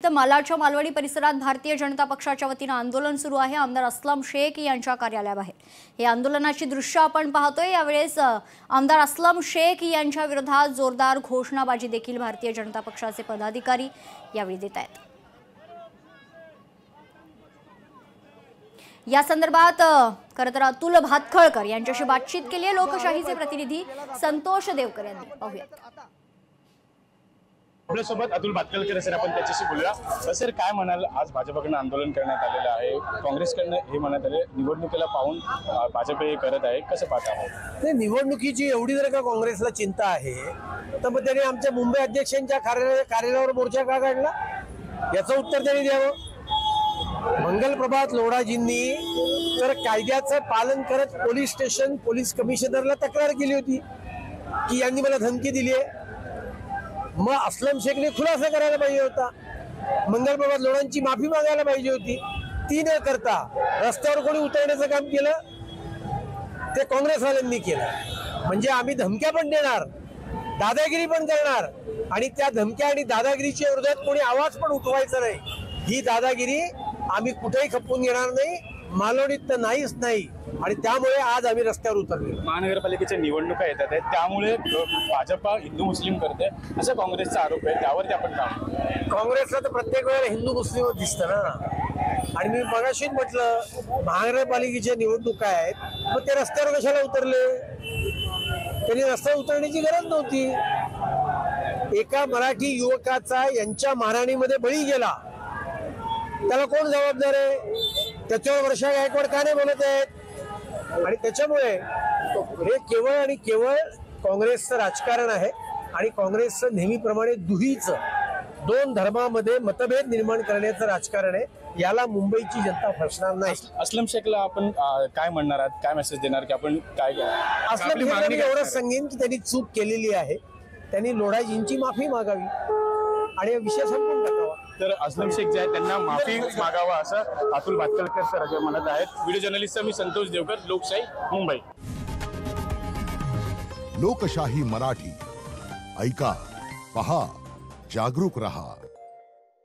तर मालाडच्या मालवणी परिसरात भारतीय जनता पक्षाच्या वतीने आंदोलन सुरू आहे। आमदार असलम शेख यांच्या कार्यालयाबाहेर हे आंदोलनाची दृश्य आपण पाहतोय। यावेळेस आमदार असलम शेख यांच्या विरोधात जोरदार घोषणाबाजी देखील भारतीय जनता पक्षाचे पदाधिकारी यावेळी देत आहेत। या संदर्भात खरतर अतुल भातखळकर यांच्याशी बातचीत केली आहे लोकशाहीचे प्रतिनिधी संतोष देवकर यांनी। पाहूयात आपल्यासोबत अतुल भातखळकर सर, आपण त्याच्याशी बोलूया। सर, काय म्हणाल? आज भाजपकडून आंदोलन करण्यात आलेलं आहे, काँग्रेसकडून हे म्हणत आले निवडणुकीला पाहून भाजप हे करत आहे, कसं पाहता? ते निवडणुकीची एवढी जर का काँग्रेसला चिंता आहे तर मग त्यांनी आमच्या मुंबई अध्यक्षांच्या कार्यालयावर मोर्चा का काढला याचं उत्तर त्यांनी द्यावं। मंगल प्रभात लोढाजींनी तर कायद्याचं पालन करत पोलीस स्टेशन पोलीस कमिशनरला तक्रार केली होती की यांनी मला धमकी दिली आहे। मग असलम शेखने खुलासा करायला पाहिजे होता, मंगल प्रभात लोढांची माफी मागायला पाहिजे होती। ती न करता रस्त्यावर कोणी उतरण्याचं काम केलं ते काँग्रेसवाल्यांनी केलं। म्हणजे आम्ही धमक्या पण देणार, दादागिरी पण करणार आणि त्या धमक्या आणि दादागिरीच्या विरोधात कोणी आवाज पण उठवायचा नाही। ही दादागिरी आम्ही कुठेही खपवून घेणार नाही, मालवणीत तर नाहीच नाही। आणि त्यामुळे आज आम्ही रस्त्यावर उतरलो। महानगरपालिकेच्या निवडणुका येतात आहेत, त्यामुळे भाजप हिंदू मुस्लिम करते असा काँग्रेसचा आरोप आहे, त्यावरती आपण काय? काँग्रेसला तर प्रत्येक वेळेला हिंदू मुस्लिम दिसतं ना। आणि मी मगाशीच म्हटलं महानगरपालिकेच्या निवडणुका आहेत, मग ते रस्त्यावर कशाला उतरले? त्यांनी रस्त्यावर उतरण्याची गरज नव्हती। एका मराठी युवकाचा यांच्या मारहाणीमध्ये बळी गेला, त्याला कोण जबाबदार आहे? त्याच्यावर वर्षा गायकवाड का नाही बोलत आहेत? आणि त्याच्यामुळे हे केवळ आणि केवळ काँग्रेसचं राजकारण आहे आणि काँग्रेसचं नेहमीप्रमाणे दुहीचं दोन धर्मामध्ये मतभेद निर्माण करण्याचं राजकारण आहे। याला मुंबईची जनता फसणार नाही। असलम शेखला आपण काय म्हणणार आहात, काय मेसेज देणार की आपण काय? असलम शेखला मी एवढंच सांगेन की त्यांनी चूक केलेली आहे, त्यांनी लोढाजींची माफी मागावी आणि विषय संपून टाकावा। तर असलम शेख जे आहेत त्यांना माफी मागावा असं अतुल भातखळकर सर म्हणत आहेत। व्हिडिओ जर्नलिस्ट मी संतोष देवकर, लोकशाही मुंबई। लोकशाही मराठी ऐका, पहा, जागरूक रहा।